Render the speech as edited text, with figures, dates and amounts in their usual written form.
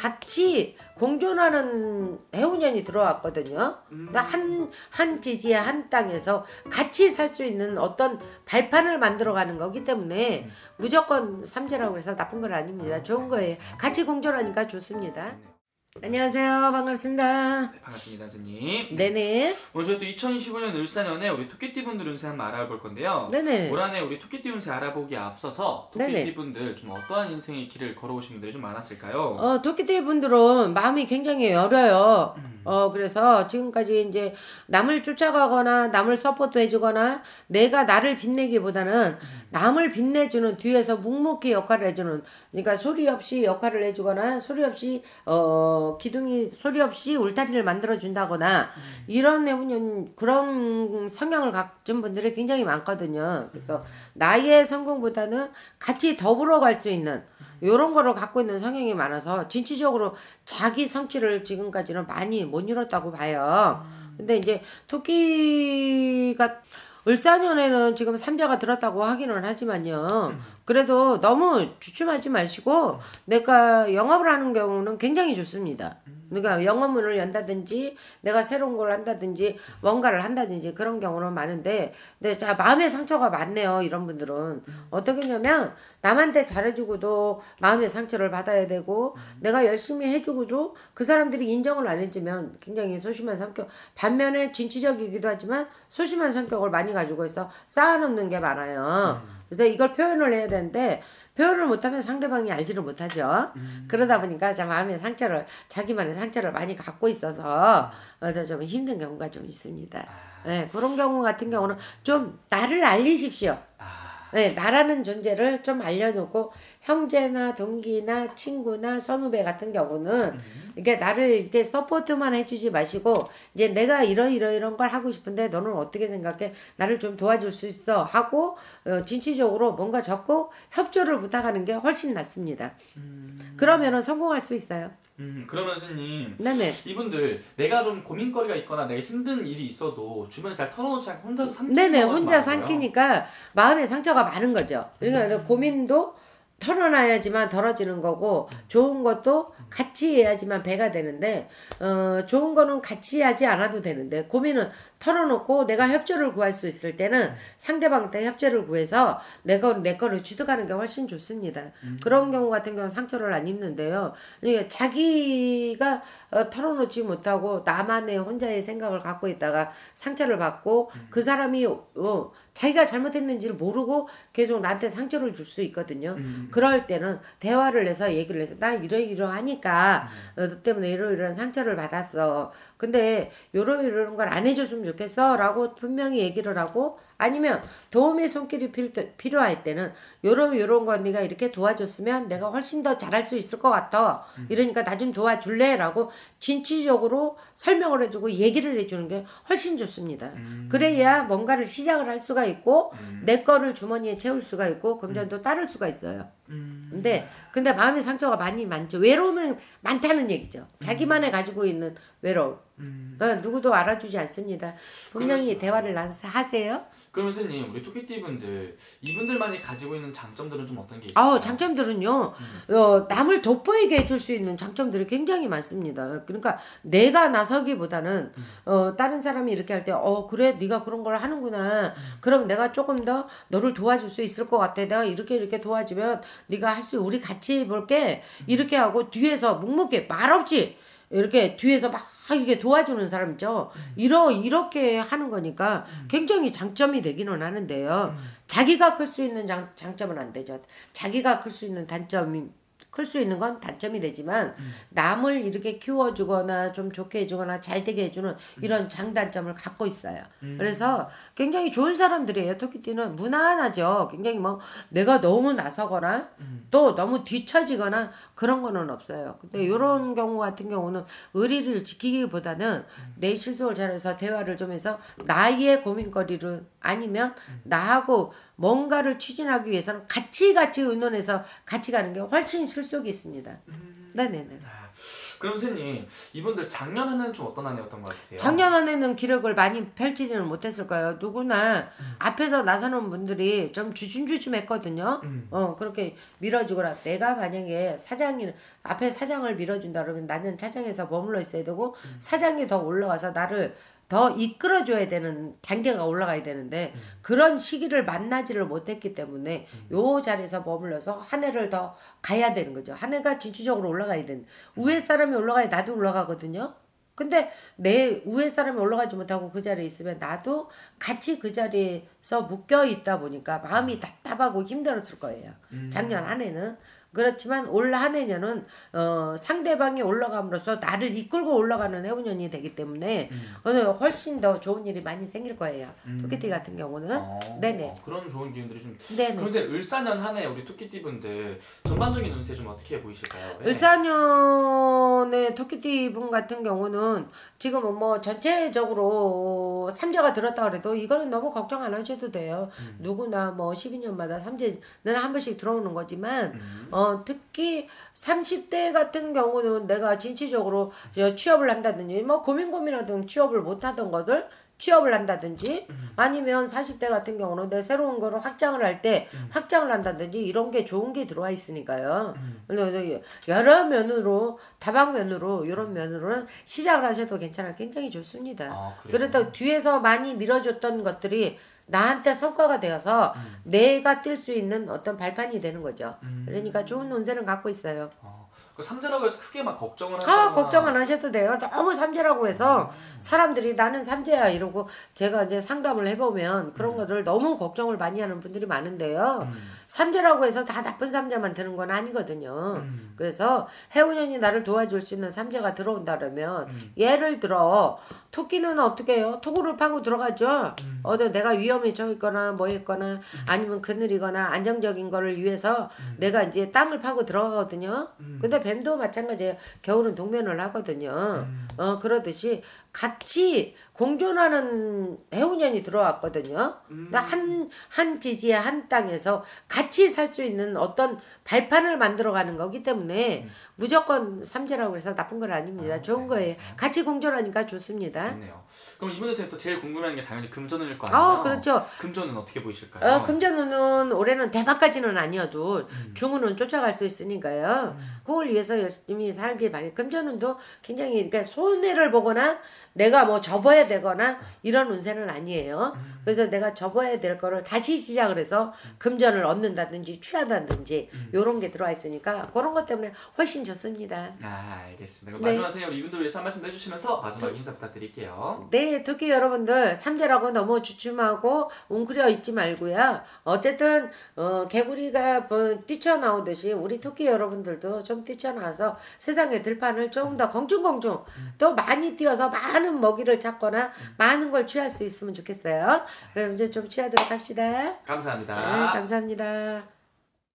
같이 공존하는 해운년이 들어왔거든요. 그러니까 한 지지의 한 땅에서 같이 살 수 있는 어떤 발판을 만들어가는 거기 때문에 무조건 삼재라고 해서 나쁜 건 아닙니다. 좋은 거예요. 같이 공존하니까 좋습니다. 안녕하세요. 반갑습니다. 네, 반갑습니다, 선생님. 네네. 오늘 저희 또 2025년 을사년에 우리 토끼띠분들 운세 한번 알아볼 건데요. 네네. 올 한해 우리 토끼띠 운세 알아보기에 앞서서 네네. 토끼띠분들 좀 어떠한 인생의 길을 걸어오신 분들이 좀 많았을까요? 토끼띠 분들은 마음이 굉장히 여려요. 그래서 지금까지 이제 남을 쫓아가거나 남을 서포트 해주거나 내가 나를 빛내기보다는 남을 빛내주는 뒤에서 묵묵히 역할을 해주는, 그러니까 소리 없이 역할을 해주거나 소리 없이 기둥이 소리 없이 울타리를 만들어 준다거나 이런 해운년 그런 성향을 가진 분들이 굉장히 많거든요. 그래서 나의 성공보다는 같이 더불어 갈 수 있는 요런 거를 갖고 있는 성향이 많아서 진취적으로 자기 성취를 지금까지는 많이 못 이뤘다고 봐요. 근데 이제 토끼가 을사년에는 지금 삼재가 들었다고 하기는 하지만요. 그래도 너무 주춤하지 마시고 내가 영업을 하는 경우는 굉장히 좋습니다. 그러니까 영업문을 연다든지 내가 새로운 걸 한다든지 뭔가를 한다든지 그런 경우는 많은데, 근데 자 마음의 상처가 많네요. 이런 분들은 어떻게냐면 남한테 잘해주고도 마음의 상처를 받아야 되고 내가 열심히 해주고도 그 사람들이 인정을 안 해주면 굉장히 소심한 성격, 반면에 진취적이기도 하지만 소심한 성격을 많이 가지고 있어 쌓아놓는 게 많아요. 그래서 이걸 표현을 해야 되는데 표현을 못하면 상대방이 알지를 못하죠. 그러다 보니까 참 마음의 상처를, 자기만의 상처를 많이 갖고 있어서 좀 힘든 경우가 좀 있습니다. 네, 그런 경우 같은 경우는 좀 나를 알리십시오. 네, 나라는 존재를 좀 알려놓고 형제나 동기나 친구나 선후배 같은 경우는 이게 나를 이렇게 서포트만 해주지 마시고 이제 내가 이런 걸 하고 싶은데 너는 어떻게 생각해? 나를 좀 도와줄 수 있어? 하고 진취적으로 뭔가 적고 협조를 부탁하는 게 훨씬 낫습니다. 그러면은 성공할 수 있어요. 그러면 선생님, 네네. 이분들 내가 좀 고민거리가 있거나 내가 힘든 일이 있어도 주변에 잘 털어놓지 않고 혼자서 삼키는 네네, 경우가 좀 혼자 많아요. 삼키니까 마음의 상처가 많은 거죠. 그러니까 고민도 털어놔야지만 덜어지는 거고 좋은 것도 같이 해야지만 배가 되는데 좋은 거는 같이 하지 않아도 되는데 고민은 털어놓고 내가 협조를 구할 수 있을 때는 상대방한테 협조를 구해서 내 거를 취득하는 게 훨씬 좋습니다. 그런 경우 같은 경우는 상처를 안 입는데요. 그러니까 자기가 털어놓지 못하고 나만의 혼자의 생각을 갖고 있다가 상처를 받고 그 사람이 자기가 잘못했는지를 모르고 계속 나한테 상처를 줄 수 있거든요. 그럴 때는 대화를 해서 얘기를 해서 나 이러이러하니까 너 때문에 이러이러한 상처를 받았어. 근데 이런 걸 안 해줬으면 좋겠어 라고 분명히 얘기를 하고, 아니면 도움의 손길이 필요할 때는 요런 거 네가 이렇게 도와줬으면 내가 훨씬 더 잘할 수 있을 것 같아. 이러니까 나 좀 도와줄래? 라고 진취적으로 설명을 해주고 얘기를 해주는 게 훨씬 좋습니다. 그래야 뭔가를 시작을 할 수가 있고 내 거를 주머니에 채울 수가 있고 금전도 따를 수가 있어요. 근데 마음의 상처가 많죠. 외로움은 많다는 얘기죠. 자기만의 가지고 있는 외로움. 누구도 알아주지 않습니다. 분명히 대화를 하세요. 그러면 선생님, 우리 토끼띠분들 이분들만이 가지고 있는 장점들은 좀 어떤 게 있을까요? 장점들은요. 남을 돋보이게 해줄 수 있는 장점들이 굉장히 많습니다. 그러니까 내가 나서기보다는 다른 사람이 이렇게 할 때 그래 네가 그런 걸 하는구나. 그럼 내가 조금 더 너를 도와줄 수 있을 것 같아. 내가 이렇게 도와주면 네가 할 수, 우리 같이 해볼게. 이렇게 하고 뒤에서 묵묵히 말없이 이렇게 뒤에서 막 이렇게 도와주는 사람 있죠. 이렇게 하는 거니까 굉장히 장점이 되기는 하는데요. 자기가 클 수 있는 장점은 안 되죠. 자기가 클 수 있는 단점이, 클 수 있는 건 단점이 되지만 남을 이렇게 키워주거나 좀 좋게 해주거나 잘 되게 해주는 이런 장단점을 갖고 있어요. 그래서 굉장히 좋은 사람들이에요. 토끼띠는 무난하죠. 굉장히 뭐 내가 너무 나서거나 또 너무 뒤처지거나 그런 거는 없어요. 근데 이런 경우 같은 경우는 의리를 지키기보다는 내 실속을 잘해서 대화를 좀 해서 나의 고민거리를, 아니면 나하고 뭔가를 추진하기 위해서는 같이 의논해서 같이 가는 게 훨씬 실속이 있습니다. 네네네. 그럼 선생님 이분들 작년 한 해는 좀 어떤 한 해였던 것 같으세요? 작년 한 해는 기력을 많이 펼치지는 못했을 거예요. 누구나 앞에서 나서는 분들이 좀 주춤주춤했거든요. 그렇게 밀어주거나 내가 만약에 사장이 앞에 사장을 밀어준다 그러면 나는 차장에서 머물러 있어야 되고 사장이 더 올라와서 나를 더 이끌어줘야 되는 단계가 올라가야 되는데 그런 시기를 만나지를 못했기 때문에 요 자리에서 머물러서 한 해를 더 가야 되는 거죠. 한 해가 진취적으로 올라가야 되는 위에 사람이 올라가야 나도 올라가거든요. 근데 내 위에 사람이 올라가지 못하고 그 자리에 있으면 나도 같이 그 자리에서 묶여 있다 보니까 마음이 답답하고 힘들었을 거예요. 작년 한 해는. 그렇지만 올 한 해년은 상대방이 올라감으로써 나를 이끌고 올라가는 해운년이 되기 때문에 훨씬 더 좋은 일이 많이 생길 거예요. 토끼띠 같은 경우는. 네네. 그런 좋은 기운들이 좀. 네네. 그럼 이제 을사년 한 해 우리 토끼띠 분들 전반적인 운세 좀 어떻게 보이실까요? 네. 을사년의 토끼띠 분 같은 경우는 지금 뭐 전체적으로 삼재가 들었다 그래도 이거는 너무 걱정 안 하셔도 돼요. 누구나 뭐 12년마다 삼재는 한 번씩 들어오는 거지만 특히 30대 같은 경우는 내가 진취적으로 취업을 한다든지 뭐 고민하던 취업을 못하던 것들 취업을 한다든지 아니면 40대 같은 경우는 내 새로운 거를 확장을 할 때 확장을 한다든지 이런 게 좋은 게 들어와 있으니까요. 여러 면으로 다방면으로 이런 면으로는 시작을 하셔도 괜찮아요. 굉장히 좋습니다. 그래도 뒤에서 많이 밀어줬던 것들이 나한테 성과가 되어서 내가 뛸 수 있는 어떤 발판이 되는 거죠. 그러니까 좋은 운세는 갖고 있어요. 그 삼재라고 해서 크게 막 걱정을 하거나 걱정 안 하셔도 돼요. 너무 삼재라고 해서 사람들이 나는 삼재야 이러고 제가 이제 상담을 해보면 그런 것들 너무 걱정을 많이 하는 분들이 많은데요. 삼재라고 해서 다 나쁜 삼재만 드는 건 아니거든요. 그래서 해운년이 나를 도와줄 수 있는 삼재가 들어온다 그러면 예를 들어 토끼는 어떻게 해요? 토구를 파고 들어가죠. 내가 위험에 처해 있거나 뭐 했거나 아니면 그늘이거나 안정적인 거를 위해서 내가 이제 땅을 파고 들어가거든요. 근데 뱀도 마찬가지예요. 겨울은 동면을 하거든요. 그러듯이 같이 공존하는 해운년이 들어왔거든요. 그러니까 한 지지의 한 땅에서 같이 살 수 있는 어떤 발판을 만들어가는 거기 때문에 무조건 삼재라고 해서 나쁜 건 아닙니다. 좋은 거예요. 같이 공존하니까 좋습니다. 좋네요. 그럼 이분에서 또 제일 궁금한 게 당연히 금전운일 거 아니에요? 그렇죠. 금전은 어떻게 보이실까요? 금전운은 올해는 대박까지는 아니어도 중운은 쫓아갈 수 있으니까요. 그걸 위해서 열심히 살길 바래요. 금전운도 굉장히 그러니까 손해를 보거나 내가 뭐 접어야 되거나 이런 운세는 아니에요. 그래서 내가 접어야 될 거를 다시 시작을 해서 금전을 얻는다든지 취한다든지 요런 게 들어와 있으니까 그런 것 때문에 훨씬 좋습니다. 알겠습니다. 그럼 마지막 선생님 이분들 위해서 한 말씀 해주시면서 마지막 인사 부탁드릴게요. 네, 토끼 여러분들 삼재라고 너무 주춤하고 웅크려 있지 말고요. 어쨌든 개구리가 뛰쳐나오듯이 우리 토끼 여러분들도 좀 뛰쳐나와서 세상의 들판을 조금 더 공중공중 또 많이 뛰어서 많은 먹이를 찾거나 많은 걸 취할 수 있으면 좋겠어요. 그럼 이제 좀 취하도록 합시다. 감사합니다. 네, 감사합니다.